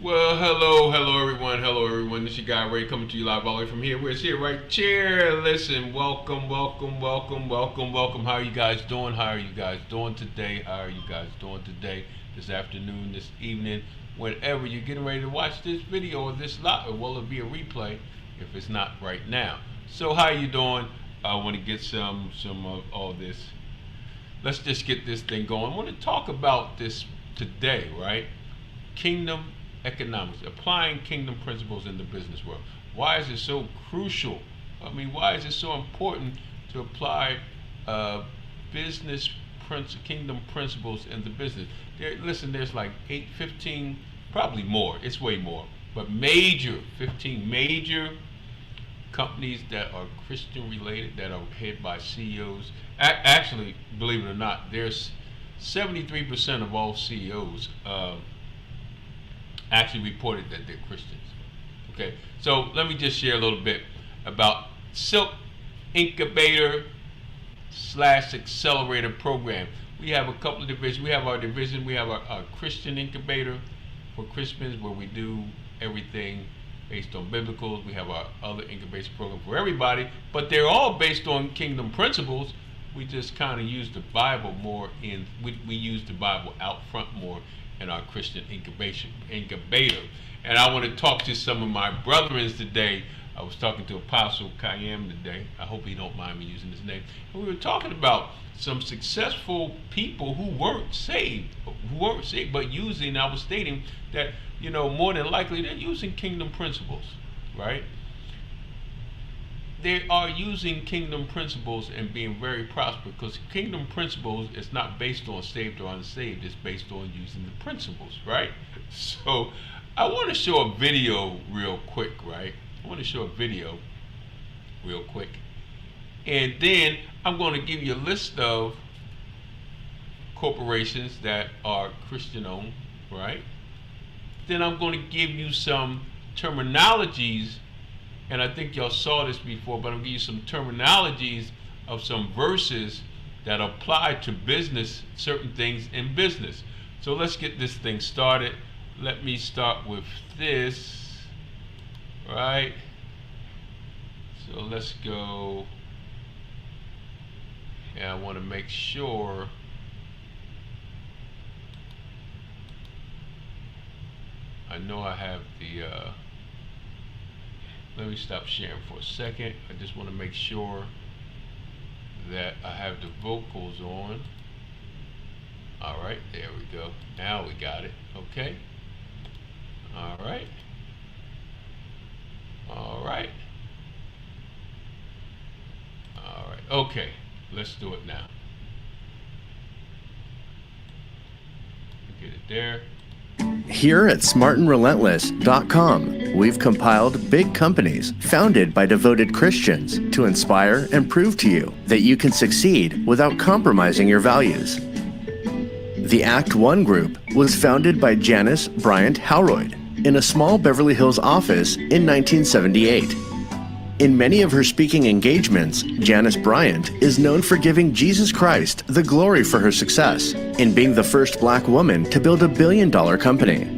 Well, hello everyone. This is your guy Ray coming to you live all the way from here. We're here right here. Listen, welcome. How are you guys doing? How are you guys doing today? How are you guys doing today? This afternoon, this evening, whenever you're getting ready to watch this video or this live, or will it be a replay if it's not right now? So how you doing? I want to get some of all this. Let's just get this thing going. I want to talk about this today, right? Kingdom economics, applying kingdom principles in the business world. Why is it so crucial? Why is it so important to apply business kingdom principles in the business? Listen, there's like 15, probably more, it's way more, but 15 major companies that are Christian related, that are headed by CEOs. Actually, believe it or not, there's 73% of all CEOs actually reported that they're Christians. Okay, so let me just share a little bit about Silk Incubator / Accelerator Program. We have a couple of divisions. We have our division. We have our Christian Incubator for Christians, where we do everything based on biblicals. We have our other incubation program for everybody, but they're all based on kingdom principles. We just kind of use the Bible more we use the Bible out front more in our Christian incubator. And I want to talk to some of my brethren today. I was talking to Apostle Kayam today. I hope he don't mind me using his name. And we were talking about some successful people who weren't saved, but using, I was stating that, more than likely they're using kingdom principles, right? They are using kingdom principles and being very prosperous, because kingdom principles is not based on saved or unsaved. It's based on using the principles, right? So I want to show a video real quick, right? And then I'm going to give you a list of corporations that are Christian owned, right? Then I'm going to give you some terminologies, and I think y'all saw this before, but I'm going to give you some terminologies of some verses that apply to business, certain things in business. So let's get this thing started. Let me start with this, right? So let's go. And I want to make sure I know I have the let me stop sharing for a second. I just want to make sure that I have the vocals on. All right, there we go. Now we got it. Okay. All right. Okay, let's do it now. Get it there. Here at smartandrelentless.com, we've compiled big companies founded by devoted Christians to inspire and prove to you that you can succeed without compromising your values. The Act One Group was founded by Janice Bryant Howroyd in a small Beverly Hills office in 1978. In many of her speaking engagements, Janice Bryant is known for giving Jesus Christ the glory for her success in being the first black woman to build a billion-dollar company.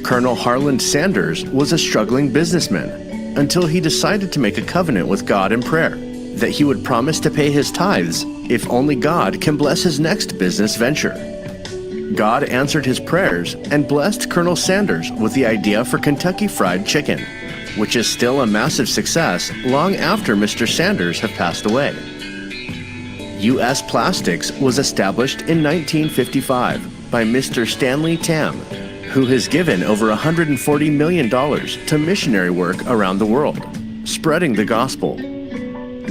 Colonel Harland Sanders was a struggling businessman until he decided to make a covenant with God in prayer that he would promise to pay his tithes if only God can bless his next business venture. God answered his prayers and blessed Colonel Sanders with the idea for Kentucky Fried Chicken, which is still a massive success long after Mr. Sanders have passed away. U.S. Plastics was established in 1955 by Mr. Stanley Tam, who has given over $140 million to missionary work around the world, spreading the gospel.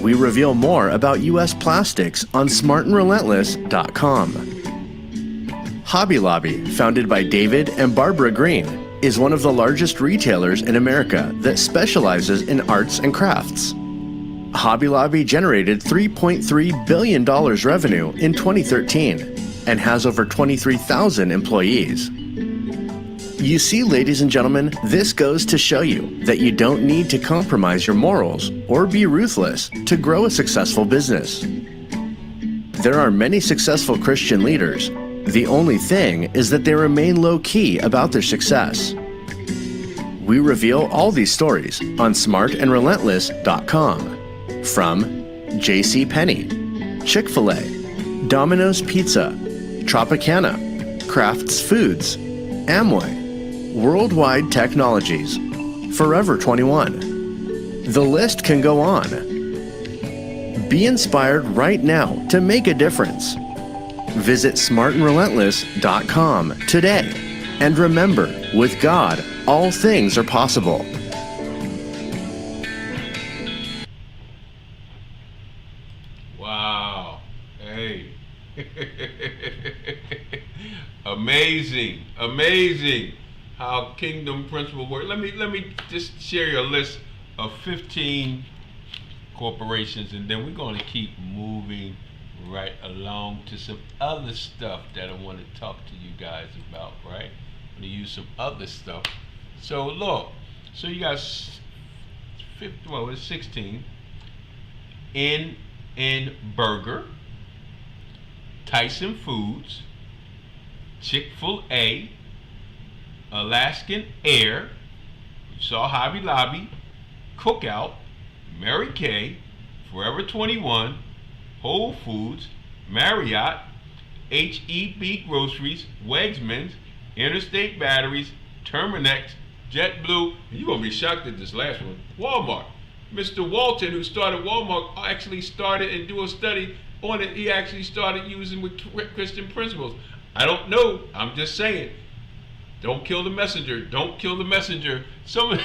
We reveal more about U.S. Plastics on smartandrelentless.com. Hobby Lobby, founded by David and Barbara Green, is one of the largest retailers in America that specializes in arts and crafts. Hobby Lobby generated $3.3 billion revenue in 2013 and has over 23,000 employees. You see, ladies and gentlemen, this goes to show you that you don't need to compromise your morals or be ruthless to grow a successful business. There are many successful Christian leaders The only thing is that they remain low-key about their success. We reveal all these stories on smartandrelentless.com. From JCPenney, Chick-fil-A, Domino's Pizza, Tropicana, Kraft's Foods, Amway, Worldwide Technologies, Forever 21. The list can go on. Be inspired right now to make a difference. Visit smartandrelentless.com today. And remember, with God, all things are possible. Wow. Hey. Amazing. Amazing how kingdom principles work. Let me just share you a list of 15 corporations, and then we're going to keep moving right along to some other stuff that I want to talk to you guys about, right? I'm going to use some other stuff. So look, so you got 16. In Burger, Tyson Foods, Chick-fil-A, Alaskan Air, you saw Hobby Lobby, Cookout, Mary Kay, Forever 21, Whole Foods, Marriott, H-E-B Groceries, Wegmans, Interstate Batteries, Terminex, JetBlue, and you're going to be shocked at this last one, Walmart. Mr. Walton, who started Walmart, actually started and do a study on it. He actually started using with Christian principles. I don't know. I'm just saying. Don't kill the messenger. Don't kill the messenger. Do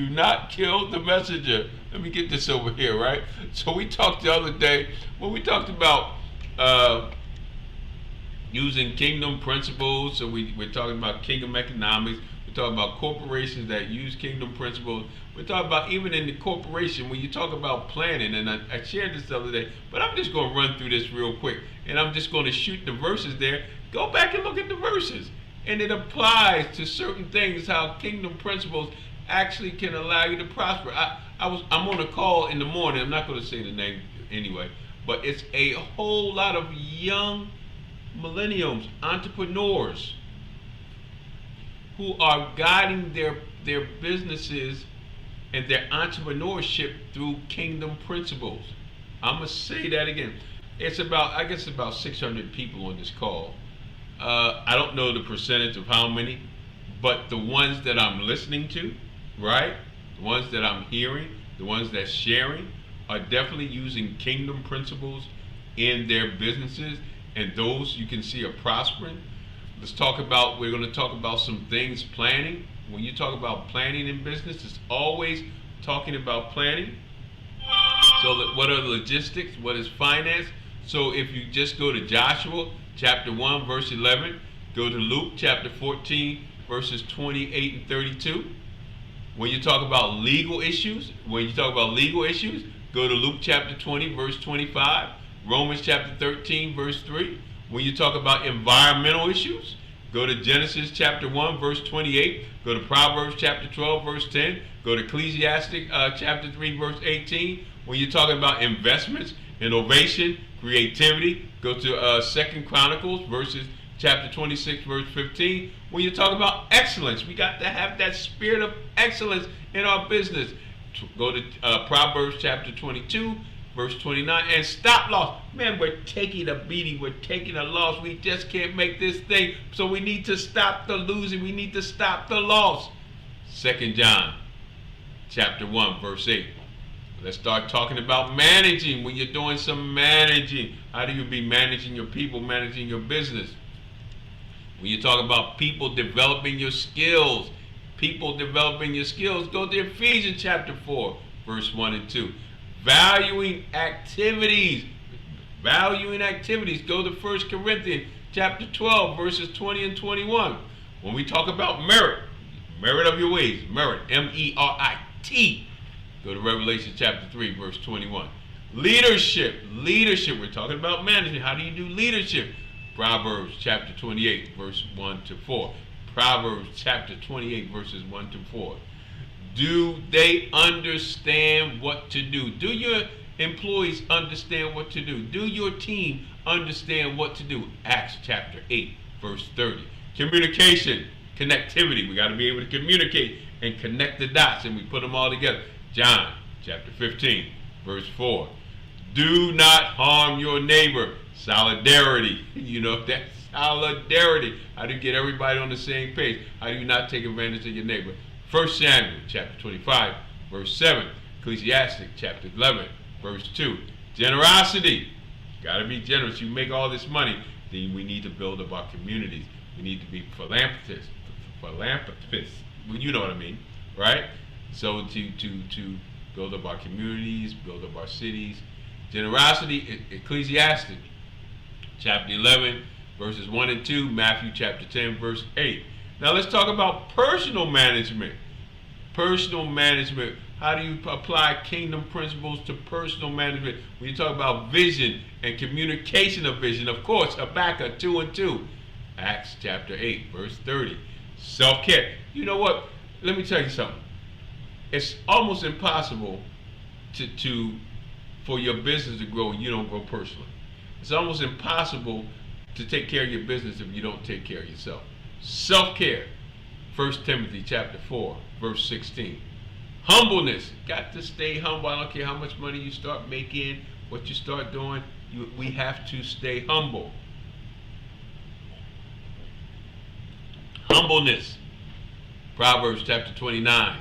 not kill the messenger. Let me get this over here, right? So we talked the other day when we talked about using kingdom principles. So we're talking about kingdom economics. We're talking about corporations that use kingdom principles. We're talking about even in the corporation when you talk about planning. And I shared this the other day, but I'm just going to run through this real quick. And I'm just going to shoot the verses there. Go back and look at the verses. And it applies to certain things, how kingdom principles actually can allow you to prosper. I'm on a call in the morning. I'm not going to say the name anyway, but it's a whole lot of young millennials, entrepreneurs, who are guiding their businesses and their entrepreneurship through kingdom principles. I'm going to say that again. I guess about 600 people on this call. I don't know the percentage of how many, but the ones that I'm listening to, right? The ones that I'm hearing, the ones that's sharing, are definitely using kingdom principles in their businesses, and those you can see are prospering. We're going to talk about some things, planning. When you talk about planning in business, it's always talking about planning. So what are logistics? What is finance? So if you just go to Joshua chapter 1 verse 11, go to Luke chapter 14 verses 28 and 32. When you talk about legal issues, go to Luke chapter 20 verse 25, Romans chapter 13 verse 3. When you talk about environmental issues, go to Genesis chapter 1 verse 28, go to Proverbs chapter 12 verse 10, go to Ecclesiastic chapter 3 verse 18. When you're talking about investments, innovation, creativity, go to 2 Chronicles verses chapter 26 verse 15. When you talk about excellence, we got to have that spirit of excellence in our business. Go to Proverbs chapter 22 verse 29, and stop loss. Man, we're taking a beating, we're taking a loss. We just can't make this thing. So we need to stop the losing, we need to stop the loss. 2 John chapter 1 verse 8. Let's start talking about managing. When you're doing some managing, how do you be managing your people, managing your business? When you talk about people developing your skills, go to Ephesians chapter 4 verse 1 and 2. Valuing activities, go to 1 Corinthians chapter 12 verses 20 and 21. When we talk about merit of your ways, MERIT, go to Revelation chapter 3 verse 21. Leadership, we're talking about management. How do you do leadership? Proverbs chapter 28 verse 1 to 4. Proverbs chapter 28 verses 1 to 4. Do they understand what to do? Do your employees understand what to do? Do your team understand what to do. Acts chapter 8, verse 30. Communication, connectivity. We got to be able to communicate and connect the dots, and we put them all together. John chapter 15, verse 4. Do not harm your neighbor. Solidarity. You know, that's solidarity. How do you get everybody on the same page? How do you not take advantage of your neighbor? 1 Samuel chapter 25, verse 7. Ecclesiastic chapter 11, verse 2. Generosity. Got to be generous. You make all this money, then we need to build up our communities. We need to be philanthropists. Well, you know what I mean, right? So to build up our communities, build up our cities. Generosity, Ecclesiastic chapter 11, verses 1 and 2, Matthew chapter 10, verse 8. Now let's talk about personal management. Personal management. How do you apply kingdom principles to personal management? When you talk about vision and communication of vision, of course, Habakkuk 2 and 2. Acts chapter 8, verse 30. Self-care. You know what? Let me tell you something. It's almost impossible for your business to grow and you don't grow personally. It's almost impossible to take care of your business if you don't take care of yourself. Self-care. 1 Timothy chapter 4, verse 16. Humbleness. Got to stay humble. I don't care how much money you start making, what you start doing. We have to stay humble. Humbleness. Proverbs chapter 29,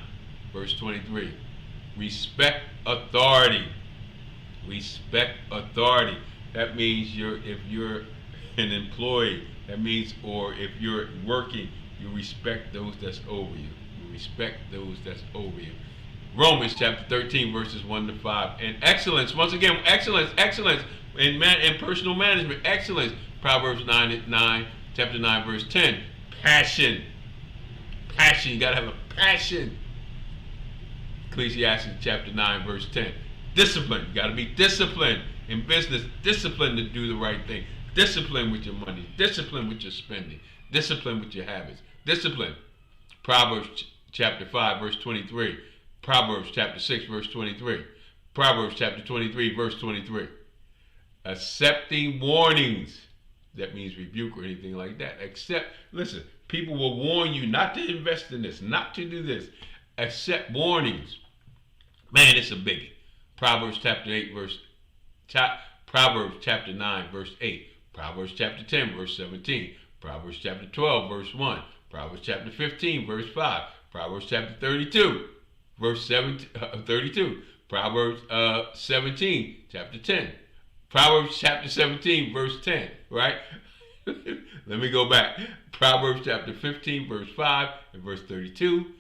verse 23. Respect authority. Respect authority. That means if you're an employee, that means, or if you're working, you respect those that's over you. You respect those that's over you. Romans chapter 13, verses 1 to 5. And excellence, once again, excellence in personal management, excellence. Proverbs chapter 9, verse 10. Passion. You gotta have a passion. Ecclesiastes chapter 9, verse 10. Discipline. You gotta be disciplined in business. Discipline to do the right thing. Discipline with your money. Discipline with your spending. Discipline with your habits. Discipline. Proverbs chapter 5, verse 23. Proverbs chapter 6, verse 23. Proverbs chapter 23, verse 23. Accepting warnings. That means rebuke or anything like that. Listen, people will warn you not to invest in this, not to do this. Accept warnings. Man, it's a biggie. Proverbs chapter 8, Proverbs chapter 9, verse 8. Proverbs chapter 10, verse 17. Proverbs chapter 12, verse 1. Proverbs chapter 15, verse 5. Proverbs chapter 32, verse 32. Proverbs 17, chapter 10. Proverbs chapter 17, verse 10, right? Let me go back. Proverbs chapter 15, verse 5 and verse 32.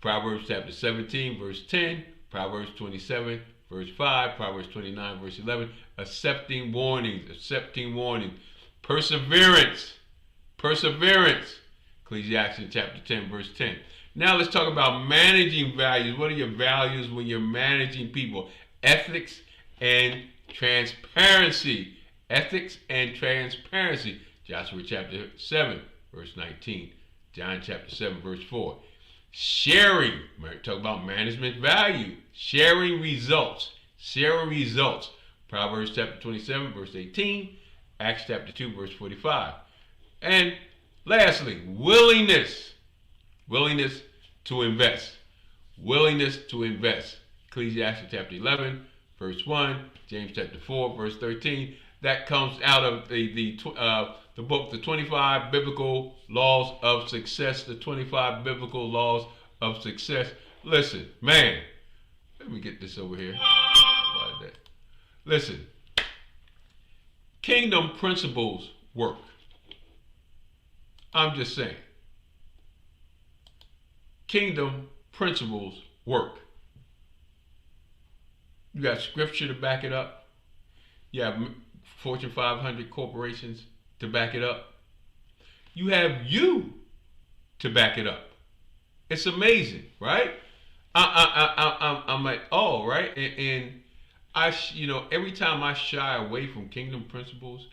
Proverbs chapter 17, verse 10. Proverbs 27, verse 5. Proverbs 29, verse 11. Accepting warnings. Perseverance. Ecclesiastes chapter 10, verse 10. Now let's talk about managing values. What are your values when you're managing people? Ethics and transparency. Joshua chapter 7, verse 19. John chapter 7, verse 4. Sharing. Talk about management value. Sharing results. Proverbs chapter 27, verse 18. Acts chapter 2, verse 45. And lastly, willingness to invest. Ecclesiastes chapter 11, verse 1. James chapter 4, verse 13. That comes out of the book, The 25 Biblical Laws of Success. The 25 Biblical Laws of Success. Listen, man, let me get this over here. How about that? Listen, kingdom principles work. I'm just saying. Kingdom principles work. You got scripture to back it up. You have Fortune 500 corporations to back it up. You have you to back it up. It's amazing, right? I'm like, oh, right? And every time I shy away from kingdom principles,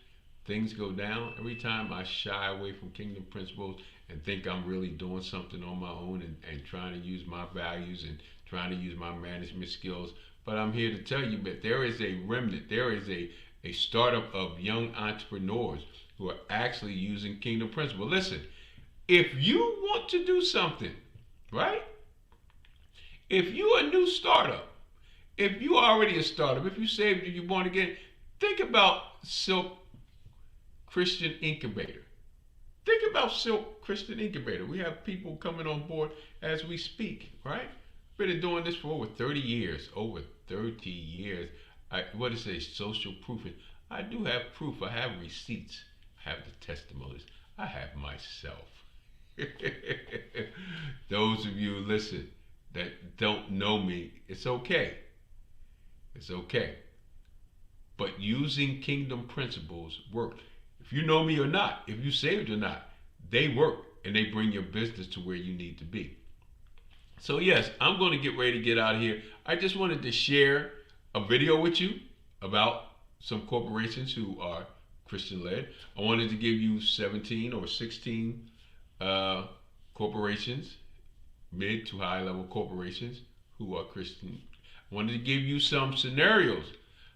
things go down. Every time I shy away from kingdom principles and think I'm really doing something on my own and trying to use my values and trying to use my management skills. But I'm here to tell you that there is a remnant. There is a startup of young entrepreneurs who are actually using Kingdom Principle. Listen, if you want to do something, right? If you're a new startup, if you already a startup, if you saved and you're born again, think about Silk Christian Incubator. Think about Silk Christian Incubator. We have people coming on board as we speak, right? Been doing this for over 30 years. Over 30 years. What is it? Social proof. I do have proof. I have receipts. I have the testimonies. I have myself. Those of you, listen, that don't know me, it's okay. It's okay. But using kingdom principles work. If you know me or not, if you saved or not, they work and they bring your business to where you need to be. So yes, I'm going to get ready to get out of here. I just wanted to share a video with you about some corporations who are Christian led. I wanted to give you 17 or 16 corporations, mid to high level corporations who are Christian. I wanted to give you some scenarios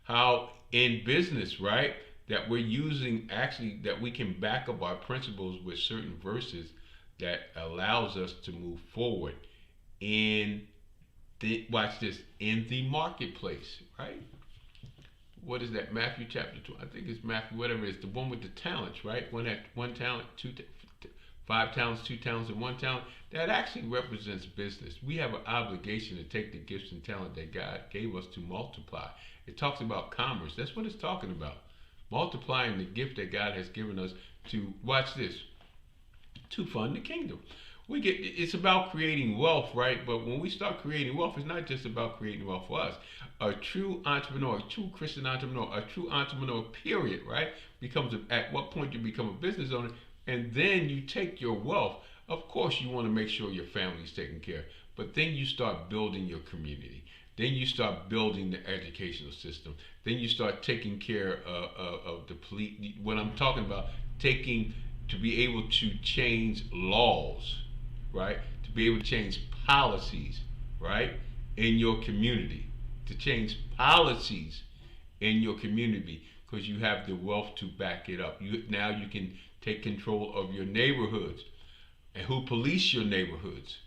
how in business, right, that we're using, actually, that we can back up our principles with certain verses that allows us to move forward in the, watch this, in the marketplace, right? What is that? Matthew chapter 2. I think it's Matthew, whatever it is, the one with the talents, right? One had 1 talent, 5 talents, 2 talents, and 1 talent. That actually represents business. We have an obligation to take the gifts and talent that God gave us to multiply. It talks about commerce. That's what it's talking about. Multiplying the gift that God has given us to, watch this, to fund the kingdom. It's about creating wealth, right? But when we start creating wealth, it's not just about creating wealth for us. A true entrepreneur, a true Christian entrepreneur, a true entrepreneur, period, right? At what point you become a business owner, and then you take your wealth. Of course, you want to make sure your family is taken care of, but then you start building your community. Then you start building the educational system. Then you start taking care of the police. What I'm talking about, to be able to change laws, right? To be able to change policies, right? In your community. To change policies in your community because you have the wealth to back it up. Now you can take control of your neighborhoods and who police your neighborhoods.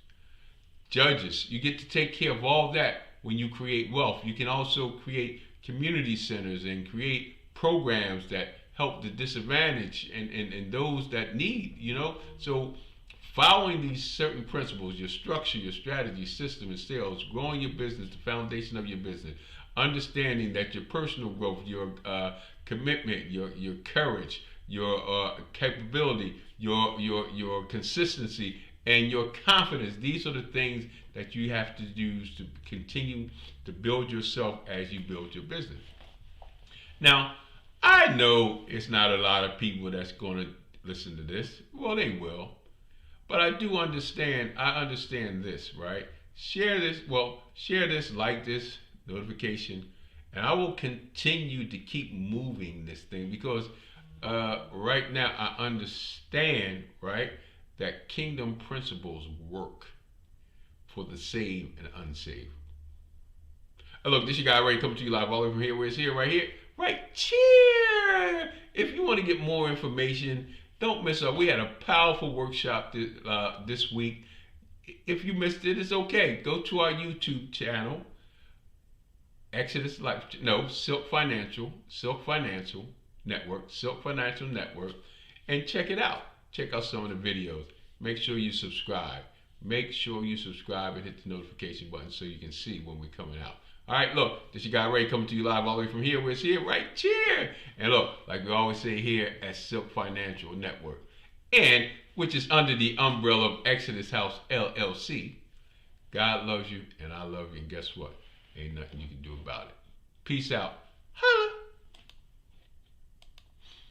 Judges, you get to take care of all that when you create wealth. You can also create community centers and create programs that help the disadvantaged and those that need, So following these certain principles, your structure, your strategy, system, and sales, growing your business, the foundation of your business, understanding that your personal growth, your commitment, your courage, your capability, your consistency, and your confidence. These are the things that you have to use to continue to build yourself as you build your business. Now, I know it's not a lot of people that's going to listen to this. Well, they will. But I do understand. I understand this, right? Share this, like this, notification, and I will continue to keep moving this thing because right now I understand, right, that kingdom principles work for the saved and unsaved. Look, this your guy Ray coming to you live all over from here. Where it's here, right here, right. Cheer! If you want to get more information, don't miss out. We had a powerful workshop this week. If you missed it, it's okay. Go to our YouTube channel, Silk Financial Network, and check it out. Check out some of the videos. Make sure you subscribe. Make sure you subscribe and hit the notification button so you can see when we're coming out. All right, look, this your guy Ray coming to you live all the way from here. Where it's here, right? Cheer! And look, like we always say here at Silk Financial Network, and which is under the umbrella of Exodus House LLC. God loves you, and I love you, and guess what? Ain't nothing you can do about it. Peace out. Holla!